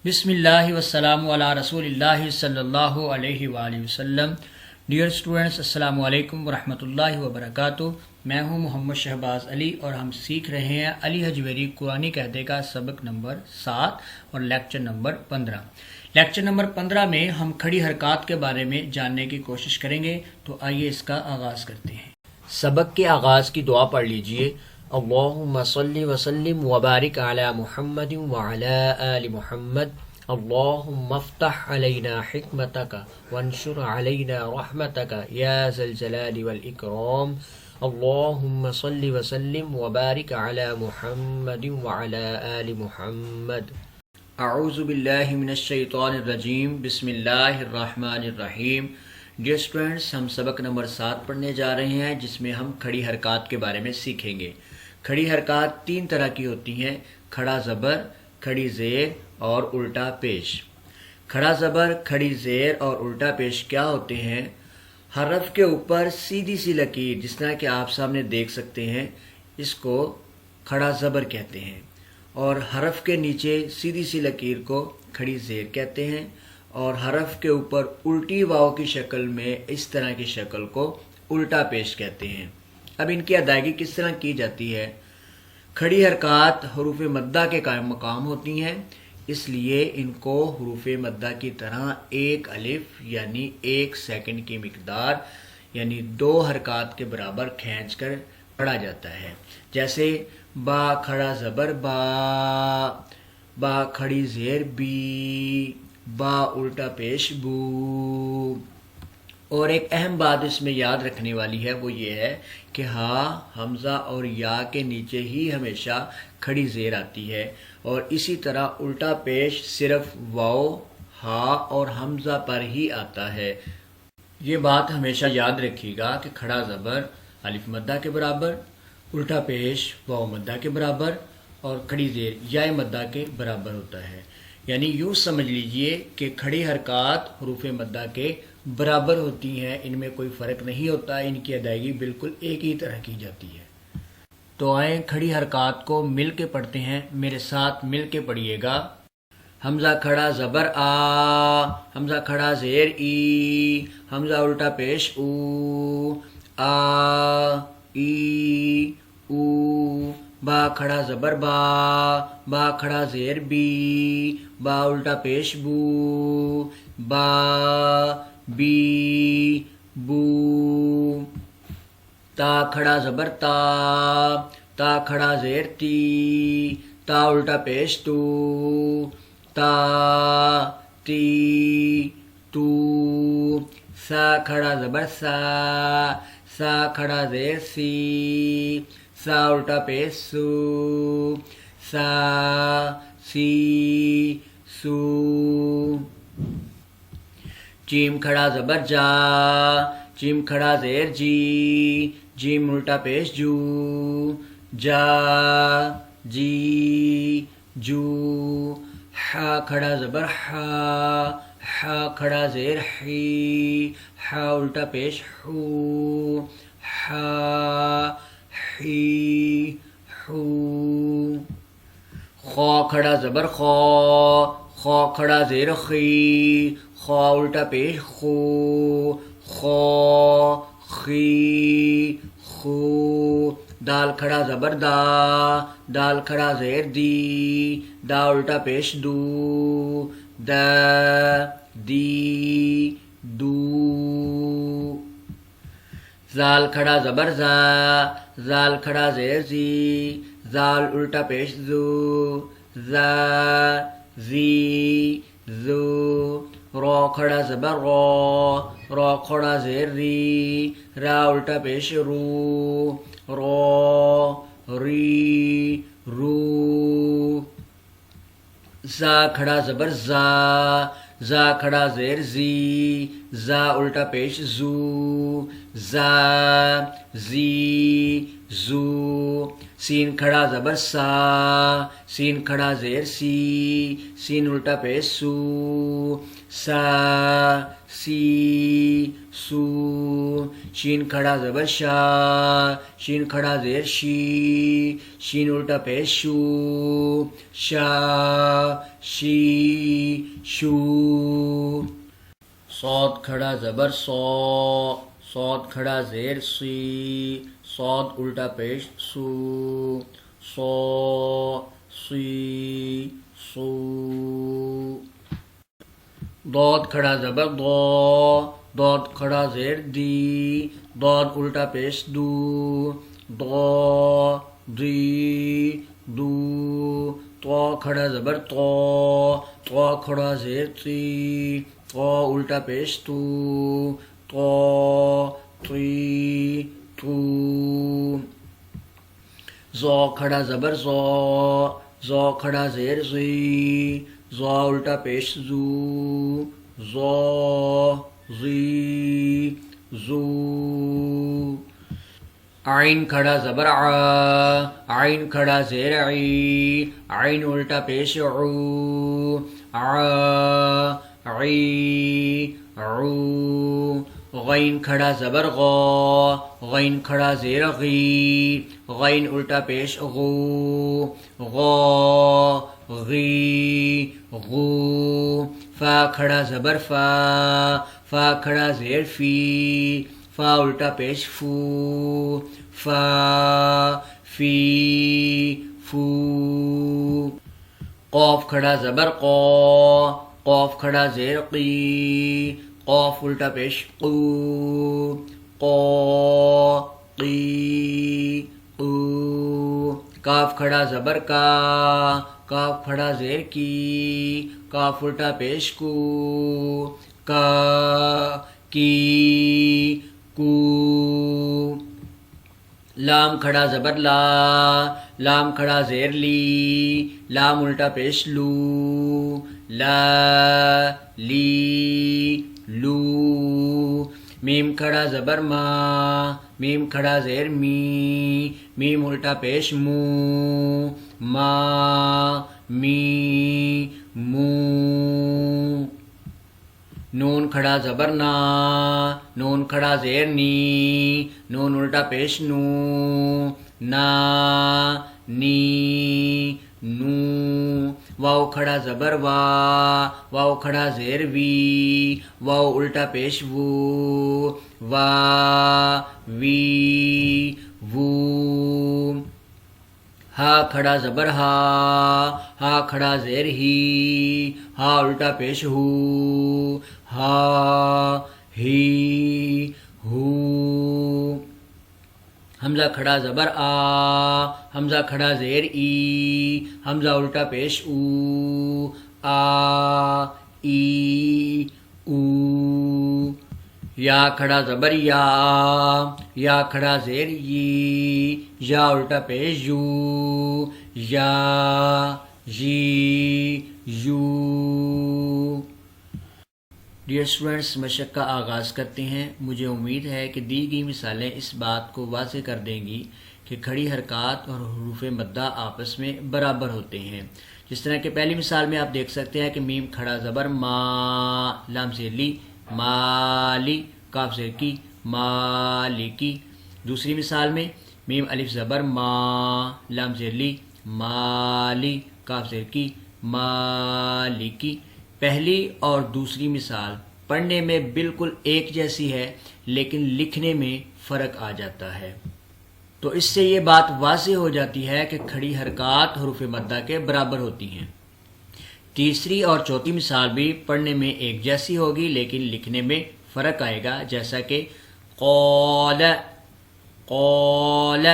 بسم اللہ والسلام علی رسول اللہ صلی اللہ علیہ وآلہ وسلم۔ ڈیئر اسٹوڈنٹس، السلام علیکم ورحمۃ اللہ وبرکاتہ۔ میں ہوں محمد شہباز علی اور ہم سیکھ رہے ہیں علی حجویری قرآنی قاعدے کا سبق نمبر 7 اور لیکچر نمبر 15۔ لیکچر نمبر 15 میں ہم کھڑی حرکات کے بارے میں جاننے کی کوشش کریں گے، تو آئیے اس کا آغاز کرتے ہیں۔ سبق کے آغاز کی دعا پڑھ لیجئے۔ اللہم صلی وسلم وبارک علی محمد وعلی آل محمد۔ اللہم افتح علینا حکمتک وانشر علینا رحمتک یا ذا الجلال والاکرام۔ اللہم صلی وسلم وبارک علی محمد وعلی آل محمد۔ اعوذ باللہ من الشیطان الرجیم، بسم اللہ الرحمن الرحیم۔ ڈیئر اسٹوڈنٹس، ہم سبق نمبر 7 پڑھنے جا رہے ہیں، جس میں ہم کھڑی حرکات کے بارے میں سیکھیں گے۔ کھڑی حرکات 3 طرح کی ہوتی ہیں: کھڑا زبر، کھڑی زیر اور الٹا پیش۔ کھڑا زبر، کھڑی زیر اور الٹا پیش کیا ہوتے ہیں؟ حرف کے اوپر سیدھی سی لکیر، جس طرح کہ آپ سامنے دیکھ سکتے ہیں، اس کو کھڑا زبر کہتے ہیں، اور حرف کے نیچے سیدھی سی لکیر کو کھڑی زیر کہتے ہیں، اور حرف کے اوپر الٹی واو کی شکل میں اس طرح کی شکل کو الٹا پیش کہتے ہیں۔ اب ان کی ادائیگی کس طرح کی جاتی ہے؟ کھڑی حرکات حروف مدہ کے قائم مقام ہوتی ہیں، اس لیے ان کو حروف مدہ کی طرح 1 الف یعنی 1 سیکنڈ کی مقدار یعنی 2 حرکات کے برابر کھینچ کر پڑھا جاتا ہے۔ جیسے با کھڑا زبر با، با کھڑی زیر بی، با الٹا پیش بو۔ اور ایک اہم بات اس میں یاد رکھنے والی ہے، وہ یہ ہے کہ ہا، حمزہ اور یا کے نیچے ہی ہمیشہ کھڑی زیر آتی ہے، اور اسی طرح الٹا پیش صرف واو، ہا اور حمزہ پر ہی آتا ہے۔ یہ بات ہمیشہ یاد رکھیے گا کہ کھڑا زبر الف مدہ کے برابر، الٹا پیش واو مدہ کے برابر، اور کھڑی زیر یا مدہ کے برابر ہوتا ہے۔ یعنی یوں سمجھ لیجئے کہ کھڑی حرکات حروف مدہ کے برابر ہوتی ہیں، ان میں کوئی فرق نہیں ہوتا، ان کی ادائیگی بالکل ایک ہی طرح کی جاتی ہے۔ تو آئیں کھڑی حرکات کو مل کے پڑھتے ہیں، میرے ساتھ مل کے پڑھیے گا۔ حمزہ کھڑا زبر آ، حمزہ کھڑا زیر ای، حمزہ الٹا پیش او، آ ای او۔ با کھڑا زبر با، با کھڑا زیر بی، با الٹا پیش بو، با بی بو۔ تا کھڑا زبر تا، تا کھڑا زیر تی، تا الٹا پیش تو، تا تی تو۔ سا کھڑا زبر سا، سا کھڑا زیر سی، سا الٹا پیش سو، سا سی سو۔ جیم کھڑا زبر جا، جیم کھڑا زیر جی، جیم الٹا پیش جو، جا جی جو۔ ہا کھڑا زبر ہا، ہا کھڑا زیر حی، ہا الٹا پیش حو، ہا حی حو۔ خا کھڑا زبر خا، خا کھڑا زیر خی، خا الٹا پیش خو، خا خی خو۔ دال کھڑا زبر دا، دال کھڑا زیر دی، دا الٹا پیش دو، دا دی دو۔ زال کھڑا زبر زا، زال کھڑا زیر زی، زال الٹا پیش زو، زا زی زو۔ را کھڑا زبر را، را کھڑا زیر ری، را الٹا پیش رو، را ری رو۔ زا کھڑا زبر زا، زا کھڑا زیر زی، زا الٹا پیش زو، زا زی زو سین کھڑا زبر سا سین کھڑا زیر سی سین الٹا پیش سو سا سی سو شین کھڑا زبر شا شین کھڑا زیر شی شین الٹا پیش شو شا شی شو صاد کھڑا زبر سو صاد کھڑا زیر سی صاد الٹا پیش سو سو سی سو ضاد کھڑا زبر دو ضاد کھڑا زیر دی ضاد الٹا پیش دو دو دی دو تو کھڑا زبر تو کھڑا زیر تی تو الٹا پیش تو تی تو زو کھڑا زبر زو کھڑا زیر زی زو الٹا پیش زو زو زی زو عین کھڑا زبر عین کھڑا زیر عی عین الٹا پیش عو عی عو غین کھڑا زبر غین کھڑا زیر غی غین الٹا پیش غو غی غو فا کھڑا زبر فا کھڑا زیر فی فا الٹا پیش فو فا فی فو قاف کھڑا زبر قاف کھڑا زیر قی قاف الٹا پیش قو قی قو کاف کھڑا زبر کاف کھڑا زیر کی کاف الٹا پیش کو کی کو لام کھڑا زبر لام کھڑا زیر لی لام الٹا پیش لو لا لی لو میم کھڑا زبر میم کھڑا زیر می میم الٹا پیش مو ما می مو نون کھڑا زبر نون کھڑا زیر نی نون الٹا پیش نو نا نی نو واو کھڑا زبر واو کھڑا زیر وی واو الٹا پیش وو وا وی وو ہا کھڑا زبر ہا کھڑا زیر ہی ہا الٹا پیش ہو ہا ہی ہو حمزہ کھڑا زبر حمزہ کھڑا زیر ای حمزہ الٹا پیش او ای او یا کھڑا زبر یا کھڑا زیر یا الٹا پیش یو یا یو ڈیئر اسٹوڈنٹس مشق کا آغاز کرتے ہیں. مجھے امید ہے کہ دی گئی مثالیں اس بات کو واضح کر دیں گی کہ کھڑی حرکات اور حروف مدہ آپس میں برابر ہوتے ہیں. جس طرح کہ پہلی مثال میں آپ دیکھ سکتے ہیں کہ میم کھڑا زبر ما لام زیر لی مالی کاف زیر کی مالکی. دوسری مثال میں میم الف زبر ما لام زیر لی مالی کاف زیر کی مالکی. پہلی اور دوسری مثال پڑھنے میں بالکل ایک جیسی ہے لیکن لکھنے میں فرق آ جاتا ہے. تو اس سے یہ بات واضح ہو جاتی ہے کہ کھڑی حرکات حروف مدہ کے برابر ہوتی ہیں. تیسری اور چوتھی مثال بھی پڑھنے میں ایک جیسی ہوگی لیکن لکھنے میں فرق آئے گا، جیسا کہ قال قال.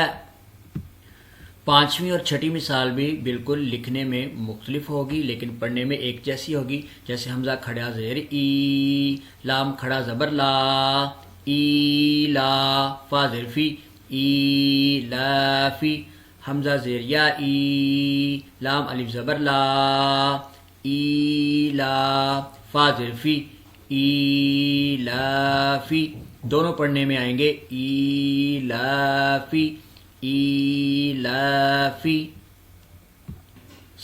پانچویں اور چھٹی مثال بھی بالکل لکھنے میں مختلف ہوگی لیکن پڑھنے میں ایک جیسی ہوگی، جیسے حمزہ کھڑا زیر ای لام کھڑا زبر لا ای لا فا زیر فی ای لا فی. حمزہ زیر یا ای لام الف زبر لا ای لا فا زیر فی ای لا فی. دونوں پڑھنے میں آئیں گے ایلافی ایلافی۔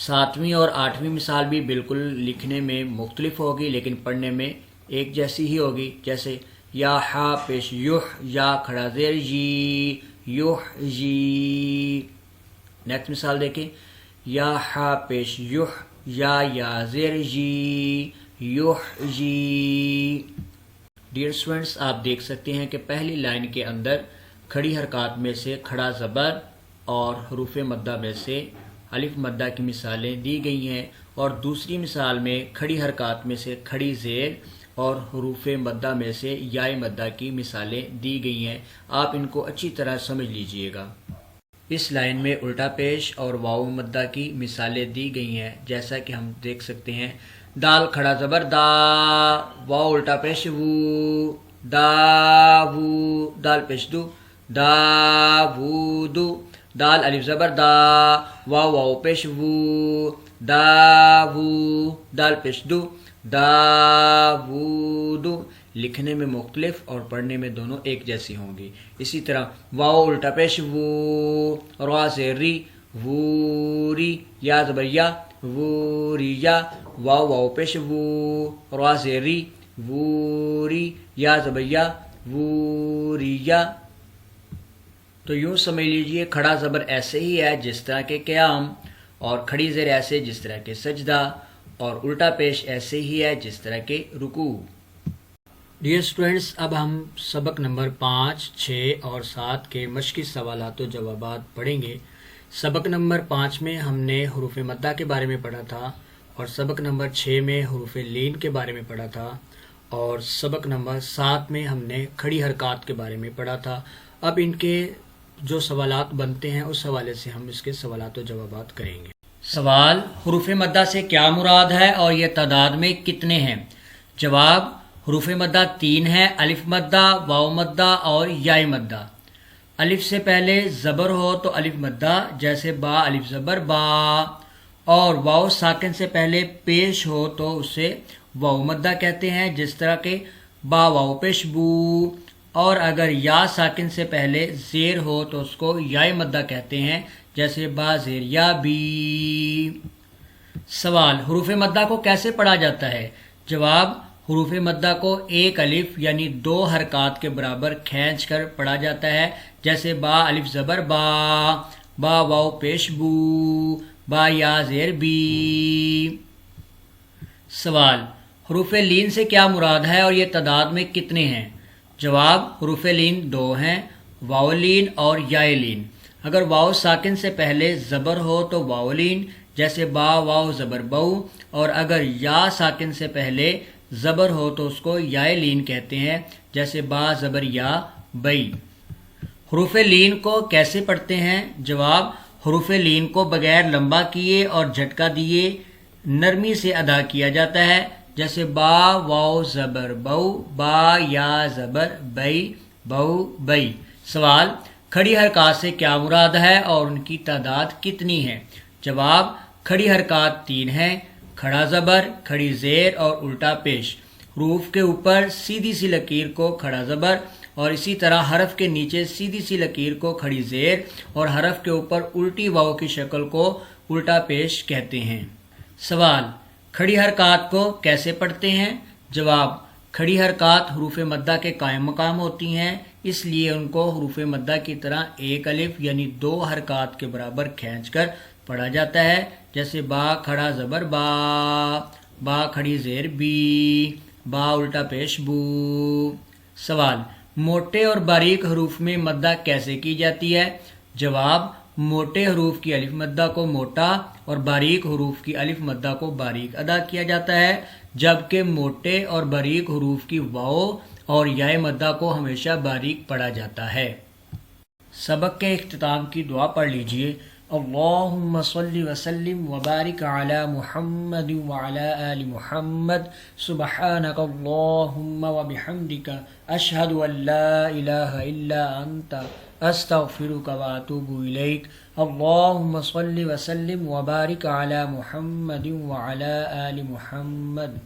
ساتویں اور آٹھویں مثال بھی بالکل لکھنے میں مختلف ہوگی لیکن پڑھنے میں ایک جیسی ہی ہوگی، جیسے یا ہا پیش یح، یا کھڑا زیر جی، یح جی۔ نیکسٹ مثال دیکھیں، یا ہا پیش یح، یا زیر جی، یح جی۔ ڈیئر اسٹوڈنٹس، آپ دیکھ سکتے ہیں کہ پہلی لائن کے اندر کھڑی حرکات میں سے کھڑا زبر اور حروف مدہ میں سے الف مدہ کی مثالیں دی گئی ہیں، اور دوسری مثال میں کھڑی حرکات میں سے کھڑی زیر اور حروف مدہ میں سے یائے مدہ کی مثالیں دی گئی ہیں۔ آپ ان کو اچھی طرح سمجھ لیجئے گا۔ اس لائن میں الٹا پیش اور واو مدہ کی مثالیں دی گئی ہیں، جیسا کہ ہم دیکھ سکتے ہیں، دال کھڑا زبر دا، واو الٹا پیش وو، دا وو، دال پیش دو، دا وو دو، دال الف زبر دا، واو واو پیش وو، دا وو، دال پیش دو، دا وو دو۔ لکھنے میں مختلف اور پڑھنے میں دونوں ایک جیسی ہوں گی۔ اسی طرح واو الٹا پیش وو، را سے ری، ووری، یا زبر یا، ووریا، واو واو پیش وو، را سے ری، ووری، یا زبر یا، ووریا۔ تو یوں سمجھ لیجئے، کھڑا زبر ایسے ہی ہے جس طرح کے قیام، اور کھڑی زیر ایسے جس طرح کے سجدہ، اور الٹا پیش ایسے ہی ہے جس طرح کے رکوع۔ ڈیئر اسٹوڈنٹس، اب ہم سبق نمبر 5، 6 اور 7 کے مشقی سوالات و جوابات پڑھیں گے۔ سبق نمبر 5 میں ہم نے حروف مدہ کے بارے میں پڑھا تھا، اور سبق نمبر 6 میں حروف لین کے بارے میں پڑھا تھا، اور سبق نمبر 7 میں ہم نے کھڑی حرکات کے بارے میں پڑھا تھا۔ اب ان کے جو سوالات بنتے ہیں اس حوالے سے ہم اس کے سوالات و جوابات کریں گے۔ سوال، حروف مدہ سے کیا مراد ہے اور یہ تعداد میں کتنے ہیں؟ جواب، حروف مدہ 3 ہیں، الف مدہ، واو مدہ اور یائے مدہ۔ الف سے پہلے زبر ہو تو الف مدہ، جیسے با الف زبر با، اور واو ساکن سے پہلے پیش ہو تو اسے واو مدہ کہتے ہیں، جس طرح کہ با واو پیش بو، اور اگر یا ساکن سے پہلے زیر ہو تو اس کو یائے مدہ کہتے ہیں، جیسے با زیر یا بی۔ سوال، حروف مدہ کو کیسے پڑھا جاتا ہے؟ جواب، حروف مدہ کو ایک الف یعنی 2 حرکات کے برابر کھینچ کر پڑھا جاتا ہے، جیسے با الف زبر با، با واو پیش بو، با یا زیر بی۔ سوال، حروف لین سے کیا مراد ہے اور یہ تعداد میں کتنے ہیں؟ جواب، حروف لین 2 ہیں، واو لین اور یائے لین۔ اگر واو ساکن سے پہلے زبر ہو تو واو لین، جیسے با واو زبر بو، اور اگر یا ساکن سے پہلے زبر ہو تو اس کو یائے لین کہتے ہیں، جیسے با زبر یا بئی۔ حروف لین کو کیسے پڑھتے ہیں؟ جواب، حروف لین کو بغیر لمبا کیے اور جھٹکا دیے نرمی سے ادا کیا جاتا ہے، جیسے با واو زبر بو، با یا زبر بئی، بو بئی۔ سوال، کھڑی حرکات سے کیا مراد ہے اور ان کی تعداد کتنی ہے؟ جواب، کھڑی حرکات 3 ہیں، کھڑا زبر، کھڑی زیر اور الٹا پیش۔ حروف کے اوپر سیدھی سی لکیر کو کھڑا زبر، اور اسی طرح حرف کے نیچے سیدھی سی لکیر کو کھڑی زیر، اور حرف کے اوپر الٹی واو کی شکل کو الٹا پیش کہتے ہیں۔ سوال، کھڑی حرکات کو کیسے پڑھتے ہیں؟ جواب، کھڑی حرکات حروف مدہ کے قائم مقام ہوتی ہیں، اس لیے ان کو حروف مدہ کی طرح ایک الف یعنی 2 حرکات کے برابر کھینچ کر پڑھا جاتا ہے، جیسے با کھڑا زبر با، با کھڑی زیر بی، با الٹا پیش بو۔ سوال، موٹے اور باریک حروف میں مدہ کیسے کی جاتی ہے؟ جواب، موٹے حروف کی الف مدہ کو موٹا اور باریک حروف کی الف مدہ کو باریک ادا کیا جاتا ہے، جبکہ موٹے اور باریک حروف کی واو اور یائے مدہ کو ہمیشہ باریک پڑھا جاتا ہے۔ سبق کے اختتام کی دعا پڑھ لیجئے۔ اللہم صلی وسلم وبارک علی محمد وعلی آل محمد، سبحانک اللہم وبحمدک، اشہد ان لا الہ الا انت، استغفرک واتوب الیک۔ اللہم صلی وسلم وبارک علی محمد وعلی آل محمد۔